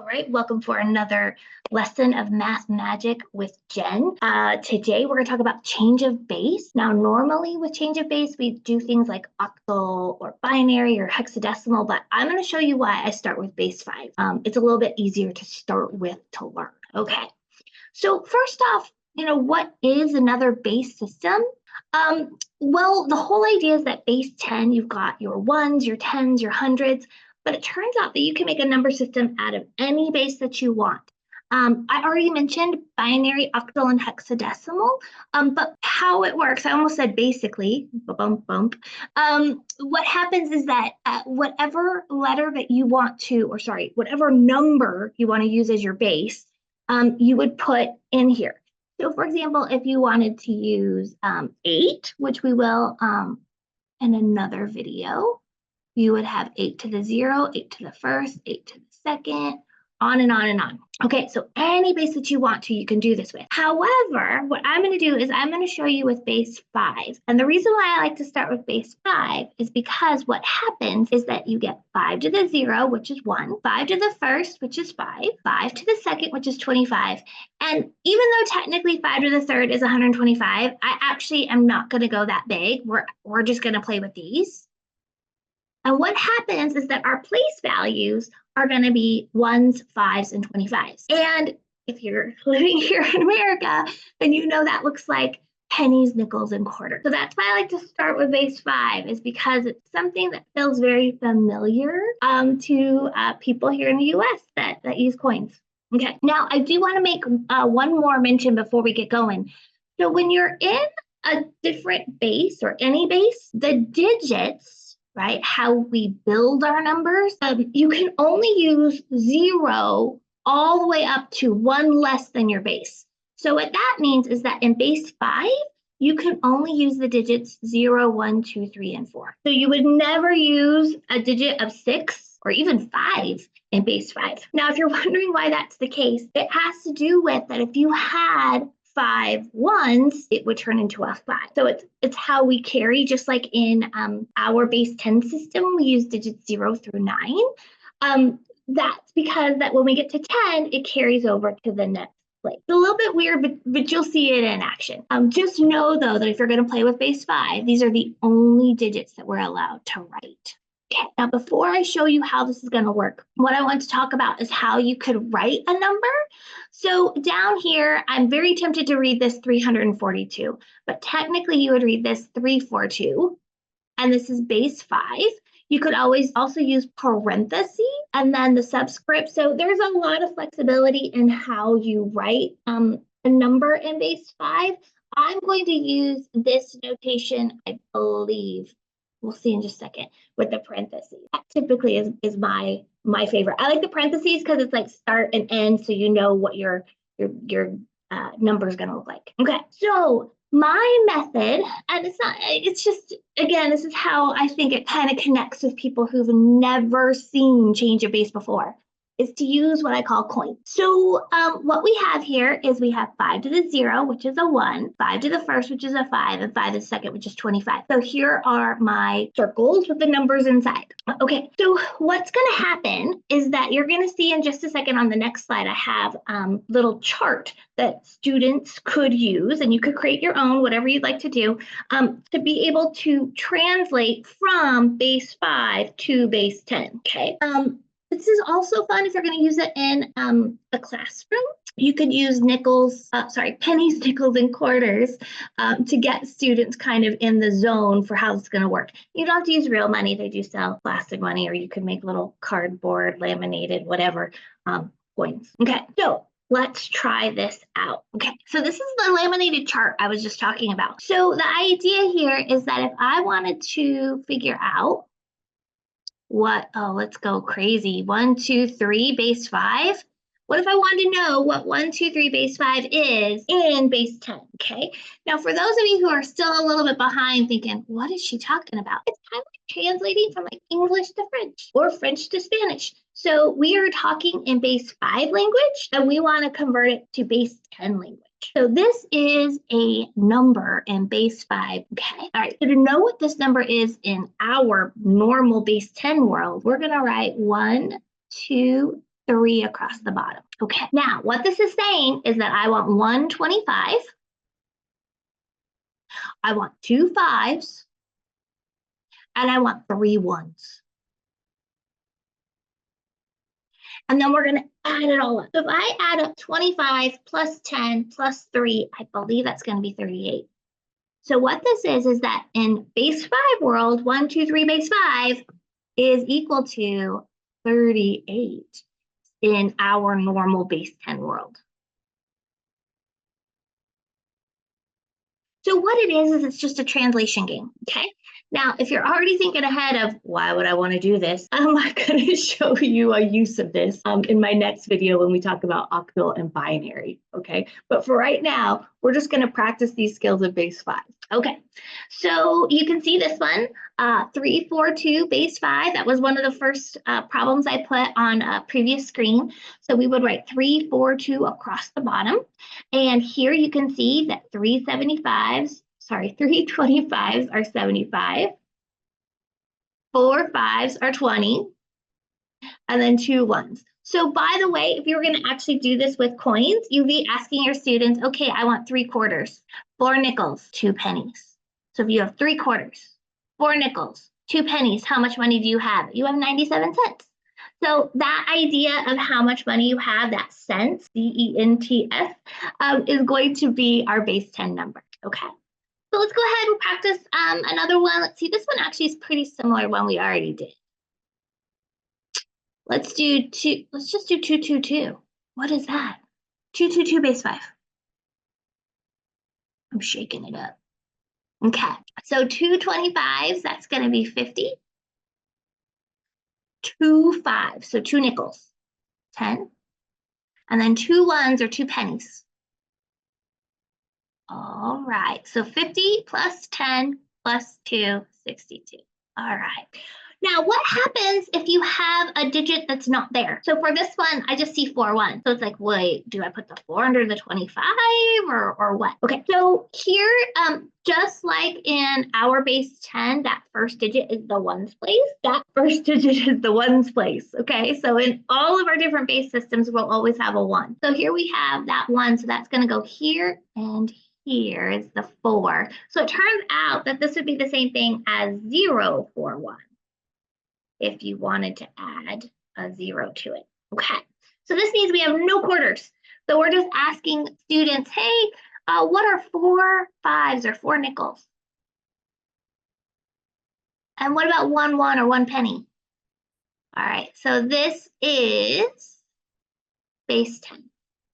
All right, welcome for another lesson of Math Magic with Jen. Today we're going to talk about change of base. Now, normally with change of base, we do things like octal or binary or hexadecimal, but I'm going to show you why I start with base 5. It's a little bit easier to start with to learn. Okay, so first off, what is another base system? Well, the whole idea is that base 10, you've got your ones, your tens, your hundreds, but it turns out that you can make a number system out of any base that you want. I already mentioned binary, octal, and hexadecimal, but how it works, I almost said basically, what happens is that whatever letter that you want to, or sorry, whatever number you want to use as your base, you would put in here. So for example, if you wanted to use 8, which we will in another video, you would have 8 to the 0, 8 to the first, 8 to the second, on and on and on. Okay, so any base that you want to, you can do this with. However, what I'm going to do is I'm going to show you with base 5. And the reason why I like to start with base 5 is because what happens is that you get 5 to the 0, which is 1, 5 to the first, which is 5, 5 to the second, which is 25. And even though technically 5 to the third is 125, I actually am not going to go that big. We're just going to play with these. And what happens is that our place values are going to be 1s, 5s, and 25s. And if you're living here in America, then you know that looks like pennies, nickels, and quarters. So that's why I like to start with base 5, is because it's something that feels very familiar to people here in the US that use coins. Okay, now I do want to make one more mention before we get going. So when you're in a different base or any base, the digits, right, how we build our numbers, you can only use 0 all the way up to 1 less than your base. So what that means is that in base 5, you can only use the digits 0, 1, 2, 3, and 4. So you would never use a digit of 6 or even 5 in base 5. Now, if you're wondering why that's the case, it has to do with that if you had 5 ones, it would turn into a 5. So it's how we carry, just like in our base 10 system, we use digits 0 through 9. That's because that when we get to 10, it carries over to the next place. It's a little bit weird, but you'll see it in action. Just know, though, that if you're going to play with base 5, these are the only digits that we're allowed to write. Okay, now before I show you how this is going to work, what I want to talk about is how you could write a number. So down here, I'm very tempted to read this 342, but technically you would read this 342, and this is base 5. You could always also use parentheses and then the subscript. So there's a lot of flexibility in how you write a number in base 5. I'm going to use this notation, I believe. We'll see in just a second with the parentheses. That typically is my favorite. I like the parentheses because it's like start and end, so you know what your number is going to look like. Okay, so my method, and it's just, again, this is how I think it kind of connects with people who've never seen change of base before, is to use what I call coins. So what we have here is we have 5 to the 0, which is a 1, 5 to the first, which is a 5, and 5 to the second, which is 25. So here are my circles with the numbers inside. Okay, so what's going to happen is that you're going to see in just a second on the next slide, I have a little chart that students could use, and you could create your own, whatever you'd like to do, to be able to translate from base 5 to base 10, okay? This is also fun if you're going to use it in a classroom. You could use pennies, nickels, and quarters to get students kind of in the zone for how it's going to work. You don't have to use real money. They do sell plastic money, or you could make little cardboard, laminated, whatever, coins. Okay, so let's try this out. Okay, so this is the laminated chart I was just talking about. So the idea here is that if I wanted to figure out let's go crazy. 1, 2, 3, base 5. What if I wanted to know what 1, 2, 3, base 5 is in base 10? Okay. Now, for those of you who are still a little bit behind thinking, what is she talking about? It's kind of like translating from like English to French or French to Spanish. So we are talking in base 5 language, and we want to convert it to base 10 language. So this is a number in base 5, okay? All right, so to know what this number is in our normal base 10 world, we're gonna write 1, 2, 3 across the bottom. Okay, now what this is saying is that I want 125, I want 2 5s, and I want 3 1s. And then we're going to add it all up. So if I add up 25 plus 10 plus 3, I believe that's going to be 38. So what this is that in base 5 world, 1, 2, 3 base 5 is equal to 38 in our normal base 10 world. So what it is it's just a translation game, okay? Now, if you're already thinking ahead of why would I want to do this, I'm going to show you a use of this in my next video when we talk about octal and binary, okay? But for right now, we're just going to practice these skills of base 5. Okay, so you can see this one, 3, 4, 2, base 5. That was one of the first problems I put on a previous screen. So we would write 3, 4, 2 across the bottom. And here you can see that 325s are 75, 4 5s are 20, and then 2 1s. So by the way, if you were going to actually do this with coins, you'd be asking your students, okay, I want 3 quarters, 4 nickels, 2 pennies. So if you have 3 quarters, 4 nickels, 2 pennies, how much money do you have? You have 97 cents. So that idea of how much money you have, that cents, C-E-N-T-S, is going to be our base 10 number, okay? So let's go ahead and practice another one. Let's see, this one actually is pretty similar to one we already did. Let's just do 2, 2, 2. What is that? 2, 2, 2 base 5. I'm shaking it up. Okay, so 2 25s, that's going to be 50. 2 5s, so 2 nickels, 10. And then 2 1s or 2 pennies. All right, so 50 plus 10 plus 2, 62. All right. Now, what happens if you have a digit that's not there? So for this one, I just see 4 1. So it's like, wait, do I put the 4 under the 25 or what? Okay, so here, just like in our base 10, that first digit is the ones place. That first digit is the ones place, okay? So in all of our different base systems, we'll always have a 1. So here we have that 1, so that's going to go here and here is the 4. So it turns out that this would be the same thing as 0 4 1. If you wanted to add a 0 to it. Okay, so this means we have no quarters. So we're just asking students, hey, what are 4 5s or 4 nickels? And what about 1 1 or 1 penny? All right, so this is base 10.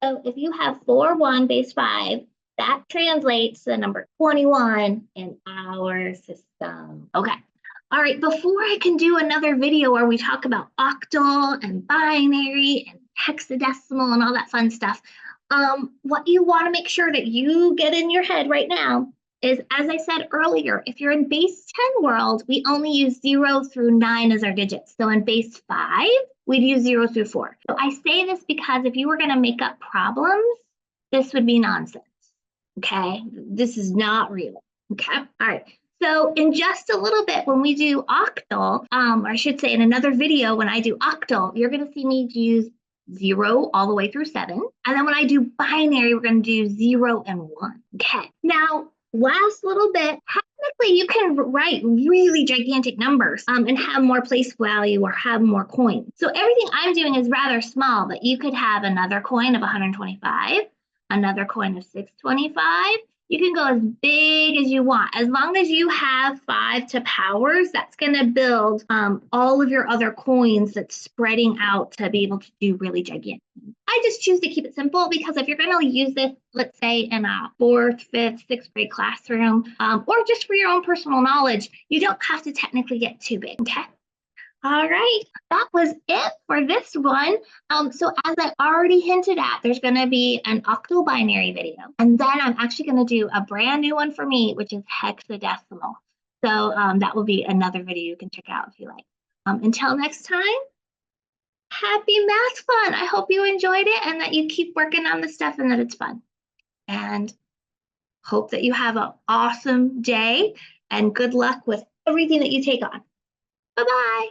So if you have 4 1 base 5, that translates to the number 21 in our system. Okay. All right, before I can do another video where we talk about octal and binary and hexadecimal and all that fun stuff, what you want to make sure that you get in your head right now is, as I said earlier, if you're in base 10 world, we only use 0 through 9 as our digits. So in base 5, we'd use 0 through 4. So I say this because if you were going to make up problems, this would be nonsense, okay? This is not real, okay? All right. So in just a little bit, when we do octal, or I should say in another video, when I do octal, you're going to see me use 0 all the way through 7. And then when I do binary, we're going to do 0 and 1. Okay. Now, last little bit, technically you can write really gigantic numbers and have more place value or have more coins. So everything I'm doing is rather small, but you could have another coin of 125, another coin of 625. You can go as big as you want. As long as you have 5 to powers, that's going to build all of your other coins that's spreading out to be able to do really gigantic. I just choose to keep it simple because if you're going to use this, let's say in a 4th, 5th, 6th grade classroom, or just for your own personal knowledge, you don't have to technically get too big, okay? All right, that was it for this one. So as I already hinted at, there's going to be an octal binary video. And then I'm actually going to do a brand new one for me, which is hexadecimal. So that will be another video you can check out if you like. Until next time, happy math fun. I hope you enjoyed it and that you keep working on the stuff and that it's fun. And hope that you have an awesome day and good luck with everything that you take on. Bye-bye.